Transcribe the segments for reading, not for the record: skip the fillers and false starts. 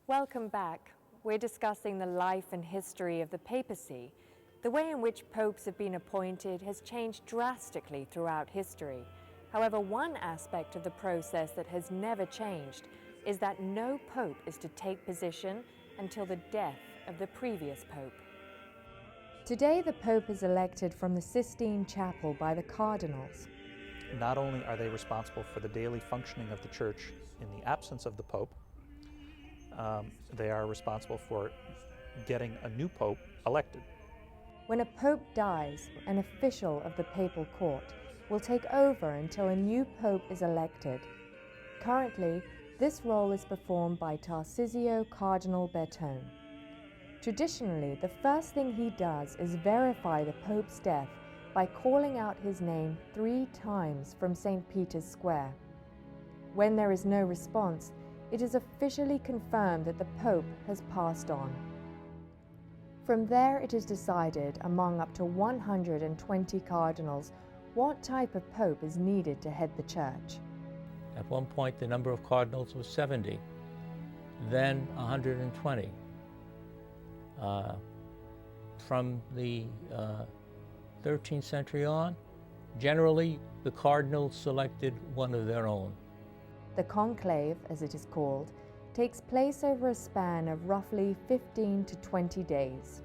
Welcome back. We're discussing the life and history of the papacy. The way in which popes have been appointed has changed drastically throughout history. However, one aspect of the process that has never changed is that no pope is to take position until the death of the previous pope. Today, the pope is elected from the Sistine Chapel by the cardinals. Not only are they responsible for the daily functioning of the church in the absence of the pope, they are responsible for getting a new pope elected. When a pope dies, an official of the papal court will take over until a new pope is elected. Currently, this role is performed by Tarcisio Cardinal Bertone. Traditionally, the first thing he does is verify the pope's death by calling out his name 3 times from St. Peter's Square. When there is no response, it is officially confirmed that the pope has passed on. From there, it is decided among up to 120 cardinals what type of pope is needed to head the church. At one point, the number of cardinals was 70, then 120. From the 13th century on, generally the cardinals selected one of their own. The conclave, as it is called, takes place over a span of roughly 15 to 20 days.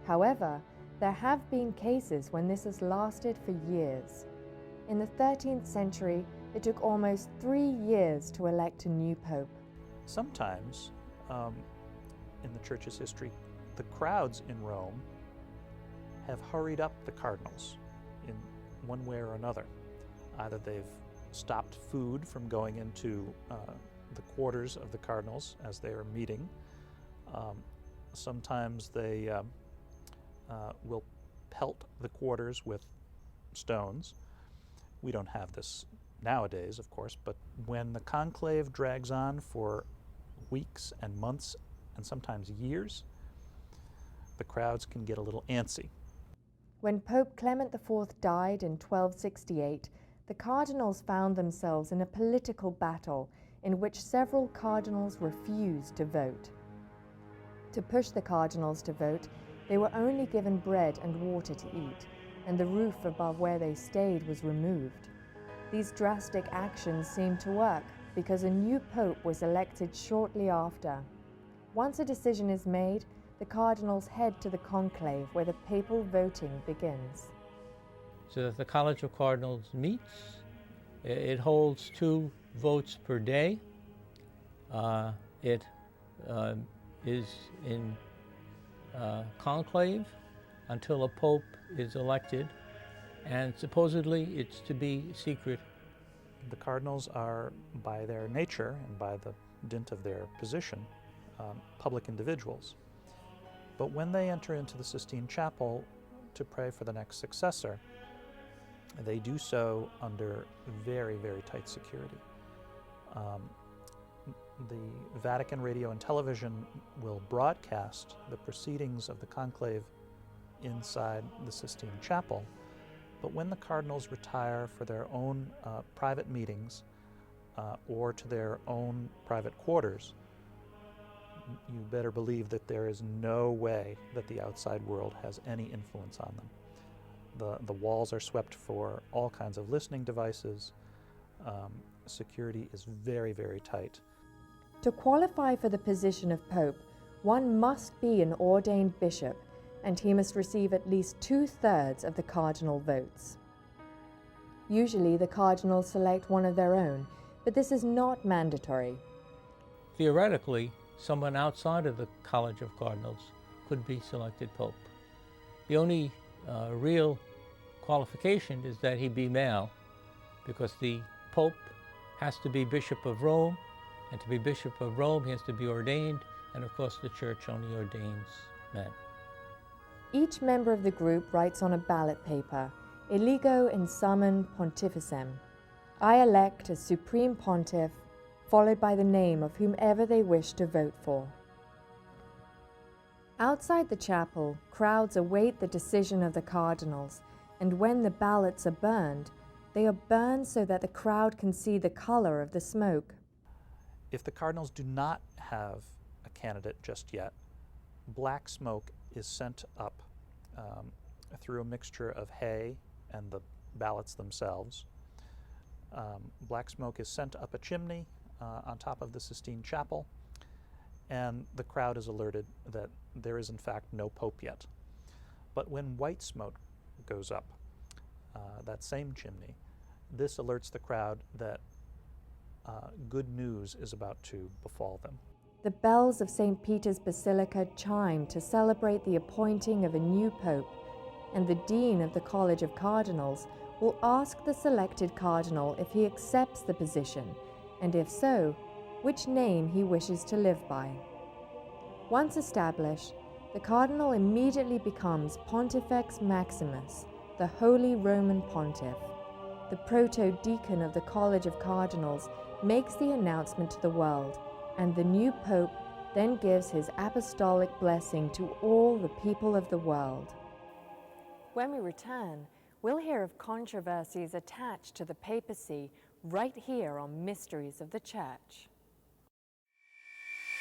However, there have been cases when this has lasted for years. In the 13th century, it took almost 3 years to elect a new pope. Sometimes, in the church's history, the crowds in Rome have hurried up the cardinals in one way or another. Either they've stopped food from going into the quarters of the cardinals as they are meeting. Sometimes they will pelt the quarters with stones. We don't have this nowadays, of course, but when the conclave drags on for weeks and months and sometimes years, the crowds can get a little antsy. When Pope Clement IV died in 1268, the cardinals found themselves in a political battle in which several cardinals refused to vote. To push the cardinals to vote, they were only given bread and water to eat, and the roof above where they stayed was removed. These drastic actions seemed to work because a new pope was elected shortly after. Once a decision is made, the cardinals head to the conclave where the papal voting begins. So that the College of Cardinals meets. It holds 2 votes per day. It is in conclave until a pope is elected, and supposedly it's to be secret. The cardinals are, by their nature and by the dint of their position, public individuals. But when they enter into the Sistine Chapel to pray for the next successor, they do so under very, very tight security. The Vatican Radio and Television will broadcast the proceedings of the conclave inside the Sistine Chapel, but when the cardinals retire for their own private meetings or to their own private quarters, you better believe that there is no way that the outside world has any influence on them. The walls are swept for all kinds of listening devices. Security is very, very tight. To qualify for the position of pope, one must be an ordained bishop, and he must receive at least 2/3 of the cardinal votes. Usually the cardinals select one of their own, but this is not mandatory. Theoretically, someone outside of the College of Cardinals could be selected pope. The only real qualification is that he be male, because the pope has to be Bishop of Rome, and to be Bishop of Rome he has to be ordained, and of course the Church only ordains men. Each member of the group writes on a ballot paper, "Eligo in summum pontificem." I elect as Supreme Pontiff, followed by the name of whomever they wish to vote for. Outside the chapel, crowds await the decision of the cardinals, and when the ballots are burned, they are burned so that the crowd can see the color of the smoke. If the cardinals do not have a candidate just yet. Black smoke is sent up through a mixture of hay and the ballots themselves. Black smoke is sent up a chimney on top of the Sistine Chapel, and the crowd is alerted that there is in fact no pope yet. But when white smoke goes up that same chimney, this alerts the crowd that good news is about to befall them. The bells of St. Peter's Basilica chime to celebrate the appointing of a new pope, and the dean of the College of Cardinals will ask the selected cardinal if he accepts the position, and if so, which name he wishes to live by. Once established, the cardinal immediately becomes Pontifex Maximus, the Holy Roman Pontiff. The proto-deacon of the College of Cardinals makes the announcement to the world, and the new pope then gives his apostolic blessing to all the people of the world. When we return, we'll hear of controversies attached to the papacy right here on Mysteries of the Church.